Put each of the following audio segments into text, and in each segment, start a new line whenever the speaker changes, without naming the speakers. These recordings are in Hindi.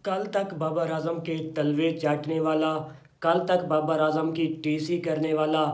कल तक बाबर आजम के तलवे चाटने वाला, कल तक बाबर आजम की टीसी करने वाला,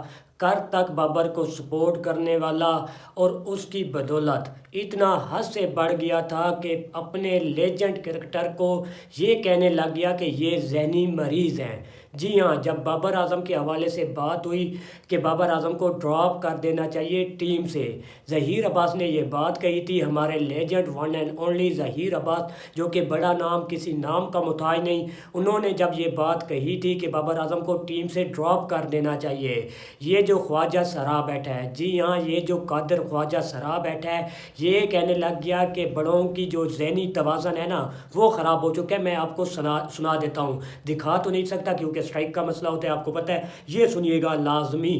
कल तक बाबर को सपोर्ट करने वाला और उसकी बदौलत इतना हद से बढ़ गया था कि अपने लेजेंड क्रिकेटर को ये कहने लग गया कि ये जहनी मरीज़ हैं। जी हाँ, जब बाबर आजम के हवाले से बात हुई कि बाबर आजम को ड्रॉप कर देना चाहिए टीम से, ज़हीर अब्बास ने ये बात कही थी। हमारे legend one and only Zaheer Abbas, जो कि बड़ा नाम किसी नाम का मुताज नहीं, उन्होंने जब ये बात कही थी कि बाबर आजम को टीम से ड्रॉप कर देना चाहिए, ये जो ख्वाजा सरा बैठा है, जी हाँ, ये जो कादर ख्वाजा सरा बैठा है, ये कहने लग गया कि बड़ों की जो ज़हनी तवाज़न है ना, वो ख़राब हो चुका है। मैं आपको सुना देता हूँ, दिखा तो नहीं सकता क्योंकि स्ट्राइक का मसला होता है, आपको पता है। ये सुनिएगा लाजमी।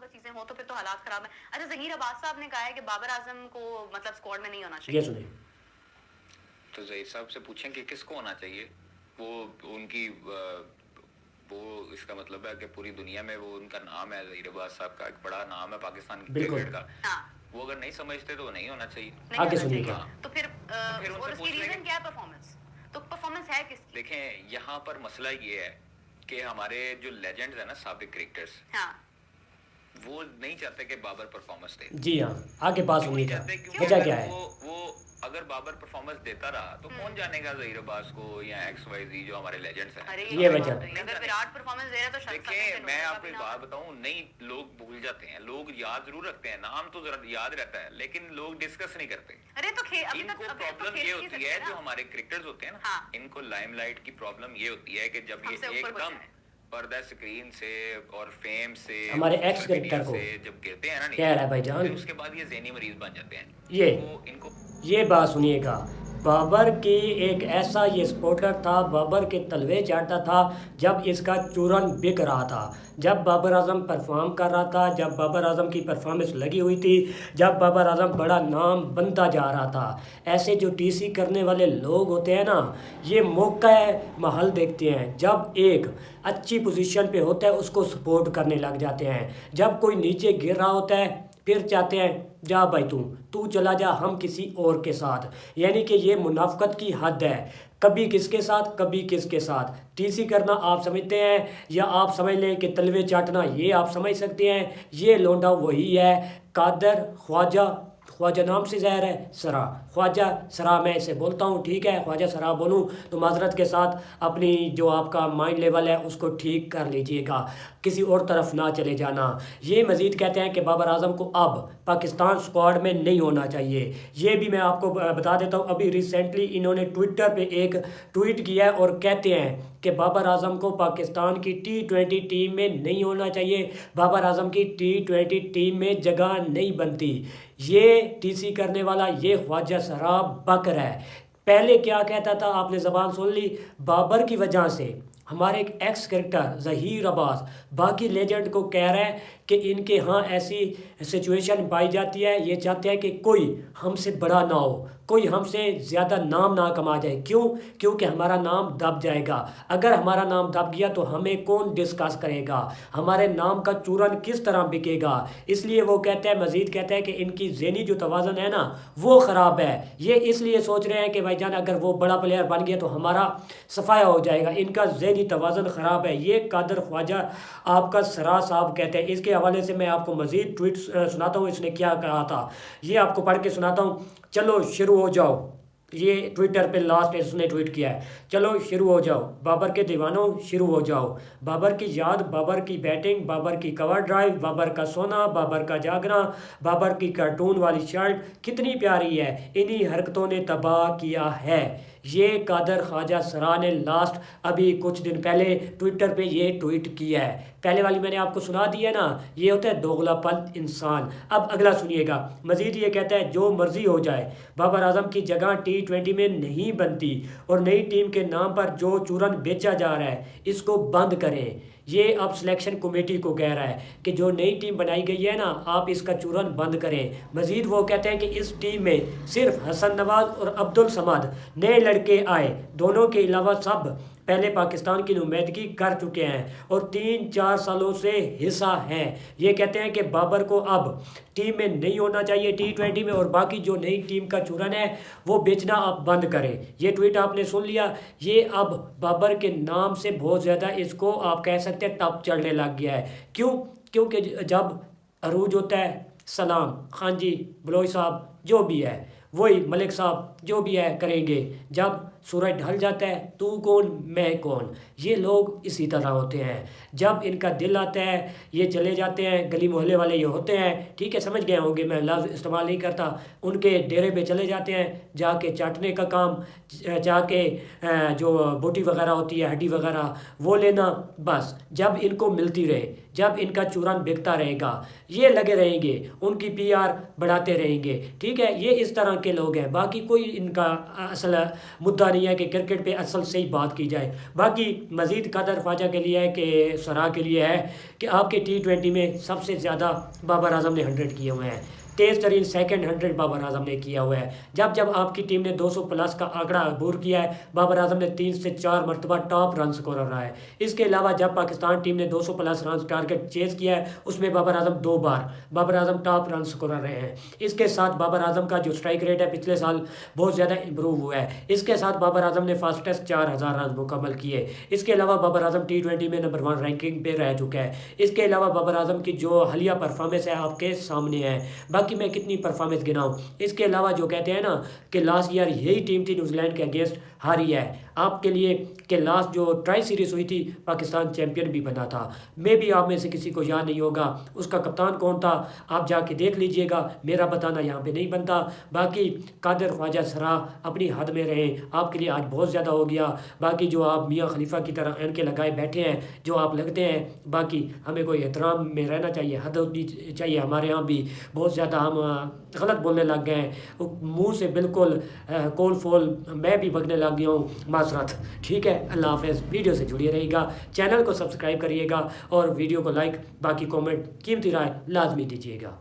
चीजें हो तो फिर तो हालात खराब है। अच्छा, ज़हीर अब्बास साहब ने कहा है कि बाबर आजम को मतलब स्क्वाड में नहीं होना
ये
चाहिए।
सुनिए।
तो ज़हीर साहब से पूछें कि किसको होना चाहिए। वो उनकी वो इसका मतलब है कि पूरी दुनिया में वो उनका नाम है, ज़हीर अब्बास साहब का एक बड़ा नाम है पाकिस्तान क्रिकेट का।
हाँ।
वो अगर नहीं समझते तो नहीं होना चाहिए।
नहीं
आगे
होना
सुनिएगा।
चाहिए। तो फिर और उसकी रीजन क्या है? परफॉर्मेंस। तो परफॉर्मेंस है किसकी?
देखें, यहाँ पर मसला ये है कि हमारे जो लेजेंड्स हैं ना, साबिक क्रिकेटर्स,
हाँ।
वो नहीं चाहते कि बाबर परफॉर्मेंस दे।
जी हाँ, आगे बात
क्यों
सुनिएगा,
चाहते? क्योंकि
वजह
अगर
क्या है।
वो अगर बाबर परफॉर्मेंस देता रहा तो कौन जानेगा ज़हीर अब्बास को या XYZ जो हमारे लेजेंड्स हैं।
अरे
ये वजह।
अगर विराट परफॉर्मेंस दे रहा है तो शायद
देखिए, मैं आपको एक बात बताऊं, नहीं, लोग भूल जाते हैं, लोग याद जरूर रखते हैं, नाम तो जरा याद रहता है, लेकिन लोग डिस्कस नहीं करते।
अरे तो अभी
इनको
तक
प्रॉब्लम ये होती है, जो हमारे क्रिकेटर्स होते हैं ना,
हाँ।
इनको लाइमलाइट की प्रॉब्लम ये होती है कि जब ये एकदम पर्दा स्क्रीन से और फेम से,
हमारे
social
एक्स क्रिकेटर
media
को
से जब गिरते हैं ना,
कह रहा है भाईजान,
फिर उसके बाद ये ज़हनी मरीज बन जाते हैं। इनको
ये बात सुनिएगा। बाबर की एक ऐसा ये सपोर्टर था, बाबर के तलवे चाटता था जब इसका चूरन बिक रहा था, जब बाबर आजम परफॉर्म कर रहा था, जब बाबर आजम की परफॉर्मेंस लगी हुई थी, जब बाबर आजम बड़ा नाम बनता जा रहा था। ऐसे जो टीसी करने वाले लोग होते हैं ना, ये मौका महल देखते हैं, जब एक अच्छी पोजीशन पे होता है उसको सपोर्ट करने लग जाते हैं, जब कोई नीचे गिर रहा होता है फिर चाहते हैं जा भाई तू चला जा, हम किसी और के साथ। यानी कि ये मुनाफकत की हद है, कभी किसके साथ कभी किसके साथ। टीसी करना आप समझते हैं, या आप समझ लें कि तलवे चाटना ये आप समझ सकते हैं। ये लोंडा वही है, कादर ख्वाजा नाम से ज़ाहिर है सरा, ख्वाजा सरा मैं इसे बोलता हूँ, ठीक है। ख्वाजा सरा बोलूँ तो माजरत के साथ अपनी जो आपका माइंड लेवल है उसको ठीक कर लीजिएगा, किसी और तरफ ना चले जाना। ये मज़ीद कहते हैं कि बाबर आजम को अब पाकिस्तान स्क्वाड में नहीं होना चाहिए। ये भी मैं आपको बता देता हूँ, अभी रिसेंटली इन्होंने ट्विटर पे एक ट्वीट किया है और कहते हैं कि बाबर आजम को पाकिस्तान की T20 टीम में नहीं होना चाहिए, बाबर आजम की T20 टीम में जगह नहीं बनती। ये टीसी करने वाला ये ख्वाजा सराब बकर है। पहले क्या कहता था, आपने ज़बान सुन ली, बाबर की वजह से हमारे एक एक्स क्रिकेटर ज़हीर अब्बास बाकी लेजेंड को कह रहा है कि इनके यहाँ ऐसी सिचुएशन पाई जाती है, ये चाहते हैं कि कोई हमसे बड़ा ना हो, कोई हमसे ज़्यादा नाम ना कमा जाए। क्यों? क्योंकि हमारा नाम दब जाएगा। अगर हमारा नाम दब गया तो हमें कौन डिस्कस करेगा, हमारे नाम का चूरन किस तरह बिकेगा। इसलिए वो कहते हैं, मज़ीद कहते हैं कि इनकी ज़हनी जो तवाज़न है ना वो ख़राब है। ये इसलिए सोच रहे हैं कि भाईजान अगर वो बड़ा प्लेयर बन गया तो हमारा सफाया हो जाएगा, इनका ज़हनी तवाज़न ख़राब है। ये कादर ख्वाजा आपका सरा साहब कहते हैं। इसके हवाले से मैं आपको मज़ीद ट्वीट सुनाता हूँ, इसने क्या कहा था, ये आपको पढ़ के सुनाता हूँ। चलो शुरू हो जाओ, ये ट्विटर पे लास्ट इसने ट्वीट किया है, चलो शुरू हो जाओ बाबर के दीवानों, शुरू हो जाओ। बाबर की याद, बाबर की बैटिंग, बाबर की कवर ड्राइव, बाबर का सोना, बाबर का जागना, बाबर की कार्टून वाली शर्ट कितनी प्यारी है, इन्हीं हरकतों ने तबाह किया है। ये कादर ख्वाजा सरा ने लास्ट अभी कुछ दिन पहले ट्विटर पे ये ट्वीट किया है। पहले वाली मैंने आपको सुना दी है ना, ये होता है दोगलापन इंसान। अब अगला सुनिएगा, मज़ीद ये कहता है जो मर्ज़ी हो जाए, बाबर आजम की जगह T20 में नहीं बनती और नई टीम के नाम पर जो चूरन बेचा जा रहा है इसको बंद करें। ये अब सिलेक्शन कमेटी को कह रहा है कि जो नई टीम बनाई गई है ना, आप इसका चूरन बंद करें। मज़ीद वो कहते हैं कि इस टीम में सिर्फ हसन नवाज और अब्दुल समद नए लड़के आए, दोनों के अलावा सब पहले पाकिस्तान की नुमाइंदगी कर चुके हैं और 3-4 सालों से हिस्सा हैं। ये कहते हैं कि बाबर को अब टीम में नहीं होना चाहिए T20 में, और बाकी जो नई टीम का चूरन है वो बेचना आप बंद करें। ये ट्वीट आपने सुन लिया। ये अब बाबर के नाम से बहुत ज़्यादा इसको आप कह सकते हैं टप चढ़ने लग गया है। क्यों? क्योंकि जब अरूज होता है, सलाम खान जी, बलोच साहब जो भी है, वही मलिक साहब जो भी है करेंगे। जब सूरज ढल जाता है, तू कौन मैं कौन, ये लोग इसी तरह होते हैं। जब इनका दिल आता है ये चले जाते हैं, गली मोहल्ले वाले ये होते हैं, ठीक है, समझ गए होंगे, मैं लफ्ज़ इस्तेमाल नहीं करता। उनके डेरे पे चले जाते हैं, जाके चाटने का काम, जाके जो बोटी वगैरह होती है, हड्डी वगैरह वो लेना। बस जब इनको मिलती रहे, जब इनका चूरन बिकता रहेगा, ये लगे रहेंगे, उनकी PR बढ़ाते रहेंगे, ठीक है। ये इस तरह के लोग हैं। बाकी कोई इनका असल मुद्दा नहीं है कि क्रिकेट पे असल सही बात की जाए। बाकी मज़ीद कदर ख्वाजा के लिए है कि सराह के लिए है कि आपके T20 में सबसे ज़्यादा बाबर आजम ने 100 किए हुए हैं। तेज़ तरीन सेकंड 100 बाबर आजम ने किया हुआ है। जब जब आपकी टीम ने 200 प्लस का आंकड़ा अबूर किया है, बाबर आजम ने 3 से 4 मरतबा टॉप रन स्कोरर रहा है। इसके अलावा जब पाकिस्तान टीम ने 200 प्लस रन टारगेट चेज़ किया है, उसमें बाबर आजम 2 बार Babar Azam top run scorer रहे हैं। इसके साथ बाबर आजम का जो स्ट्राइक रेट है पिछले साल बहुत ज़्यादा इम्प्रूव हुआ है। इसके साथ बाबर आजम ने फास्टेस्ट 4000 रन मुकम्मल किए। इसके अलावा बाबर आजम T20 में नंबर 1 रैंकिंग पे रह चुका है। इसके अलावा बाबर आजम की जो हालिया परफॉर्मेंस है आपके सामने है। बाकी मैं कितनी परफॉर्मेंस गिनाऊं। इसके अलावा जो कहते हैं ना कि लास्ट ईयर यही टीम थी न्यूजीलैंड के अगेंस्ट हारी है आपके लिए, कि लास्ट जो ट्राई सीरीज़ हुई थी पाकिस्तान चैंपियन भी बना था। मे भी आप में से किसी को याद नहीं होगा उसका कप्तान कौन था, आप जाके देख लीजिएगा, मेरा बताना यहाँ पे नहीं बनता। बाकी कादर ख्वाजा सराह अपनी हद में रहें, आपके लिए आज बहुत ज़्यादा हो गया। बाकी जो आप मियाँ खलीफा की तरह इनके लगाए बैठे हैं, जो आप लगते हैं, बाकी हमें कोई एहतराम में रहना चाहिए, हद होनी चाहिए। हमारे यहाँ भी बहुत ज़्यादा हम गलत बोलने लग गए हैं, मुँह से बिल्कुल कोल फोल मैं भी बगने लग गया हूँ, माजरत, ठीक है। अल्लाह हाफ़िज़। वीडियो से जुड़े रहिएगा, चैनल को सब्सक्राइब करिएगा और वीडियो को लाइक, बाकी कमेंट, कीमती राय लाजमी दीजिएगा।